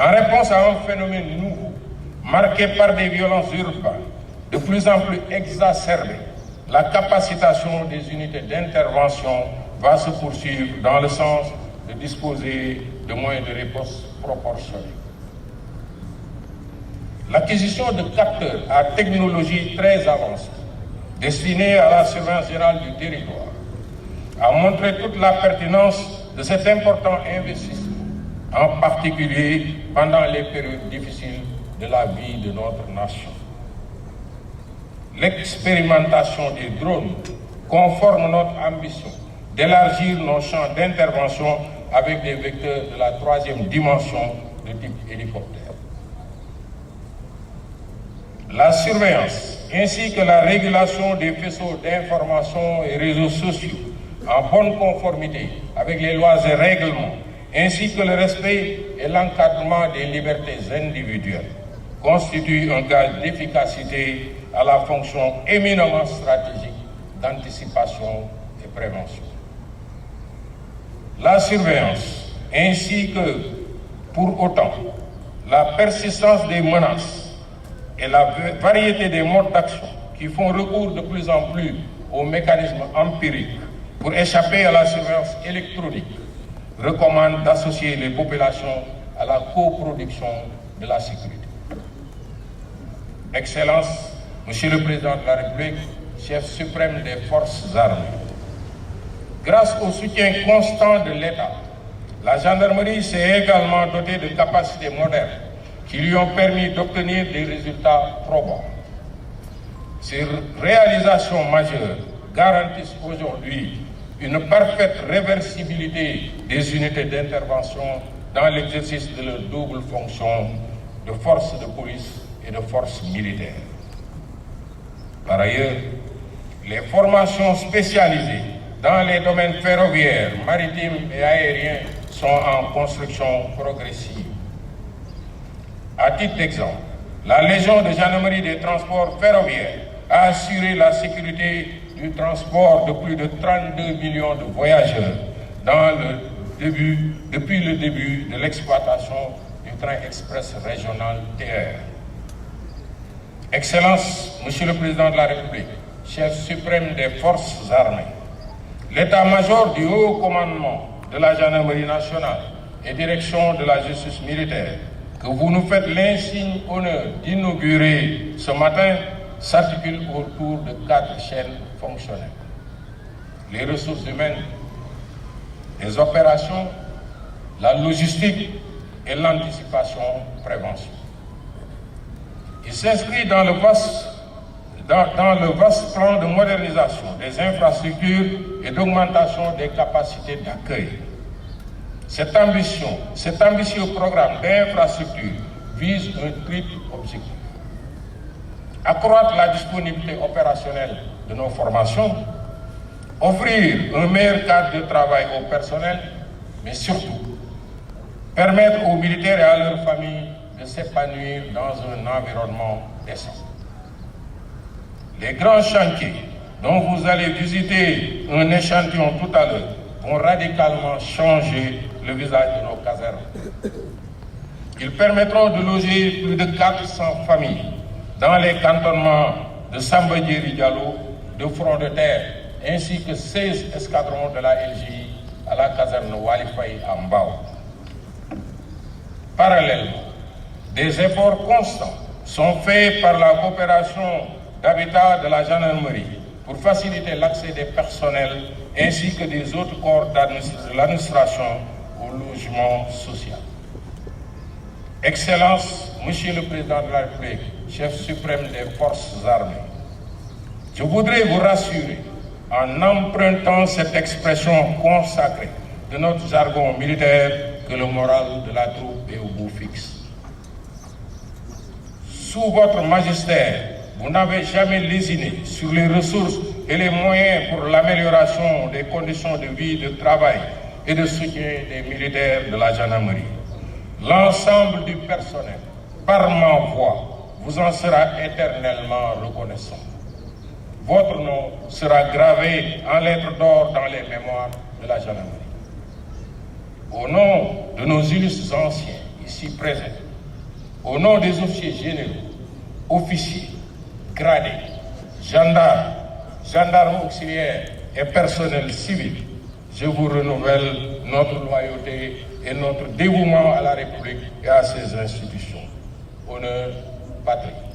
En réponse à un phénomène nouveau, marqué par des violences urbaines de plus en plus exacerbées, la capacitation des unités d'intervention va se poursuivre dans le sens de disposer de moyens de réponse proportionnés. L'acquisition de capteurs à technologie très avancée, destinés à la surveillance générale du territoire, a montré toute la pertinence de cet important investissement, en particulier pendant les périodes difficiles de la vie de notre nation. L'expérimentation des drones conforme notre ambition d'élargir nos champs d'intervention avec des vecteurs de la troisième dimension de type hélicoptère. La surveillance ainsi que la régulation des faisceaux d'information et réseaux sociaux en bonne conformité avec les lois et règlements, ainsi que le respect et l'encadrement des libertés individuelles, constituent un gage d'efficacité à la fonction éminemment stratégique d'anticipation et prévention. La surveillance, ainsi que, pour autant, la persistance des menaces et la variété des modes d'action qui font recours de plus en plus aux mécanismes empiriques pour échapper à la surveillance électronique, recommandent d'associer les populations à la coproduction de la sécurité. Excellence, Monsieur le Président de la République, chef suprême des forces armées, grâce au soutien constant de l'État, la gendarmerie s'est également dotée de capacités modernes qui lui ont permis d'obtenir des résultats probants. Ces réalisations majeures garantissent aujourd'hui une parfaite réversibilité des unités d'intervention dans l'exercice de leur double fonction de force de police et de force militaire. Par ailleurs, les formations spécialisées dans les domaines ferroviaires, maritimes et aériens sont en construction progressive. À titre d'exemple, la Légion de gendarmerie des transports ferroviaires a assuré la sécurité du transport de plus de 32 millions de voyageurs depuis le début de l'exploitation du train express régional TER. Excellence, Monsieur le Président de la République, chef suprême des forces armées, l'état-major du haut commandement de la gendarmerie nationale et direction de la justice militaire, que vous nous faites l'insigne honneur d'inaugurer ce matin, s'articule autour de 4 chaînes fonctionnelles. Les ressources humaines, les opérations, la logistique et l'anticipation-prévention. Il s'inscrit dans le vaste plan de modernisation des infrastructures et d'augmentation des capacités d'accueil. Cet ambitieux programme d'infrastructure vise un triple objectif. Accroître la disponibilité opérationnelle de nos formations, offrir un meilleur cadre de travail au personnel, mais surtout permettre aux militaires et à leurs familles de s'épanouir dans un environnement décent. Les grands chantiers dont vous allez visiter un échantillon tout à l'heure vont radicalement changer le visage de nos casernes. Ils permettront de loger plus de 400 familles dans les cantonnements de Samba-Diéry Diallo, de Front de Terre, ainsi que 16 escadrons de la LGI à la caserne Wali Faye à Mbao. Parallèlement, des efforts constants sont faits par la coopération d'habitat de la gendarmerie pour faciliter l'accès des personnels ainsi que des autres corps de l'administration au logement social. Excellence, Monsieur le Président de la République, chef suprême des forces armées, je voudrais vous rassurer en empruntant cette expression consacrée de notre jargon militaire que le moral de la troupe est au bout fixe. Sous votre magistère, vous n'avez jamais lésiné sur les ressources et les moyens pour l'amélioration des conditions de vie, de travail et de soutien des militaires de la gendarmerie. L'ensemble du personnel, par ma voix, vous en sera éternellement reconnaissant. Votre nom sera gravé en lettres d'or dans les mémoires de la gendarmerie. Au nom de nos illustres anciens, ici présents, au nom des officiers généraux, officiers, gradés, gendarmes, gendarmes auxiliaires et personnel civil, je vous renouvelle notre loyauté et notre dévouement à la République et à ses institutions. Honneur, patrie.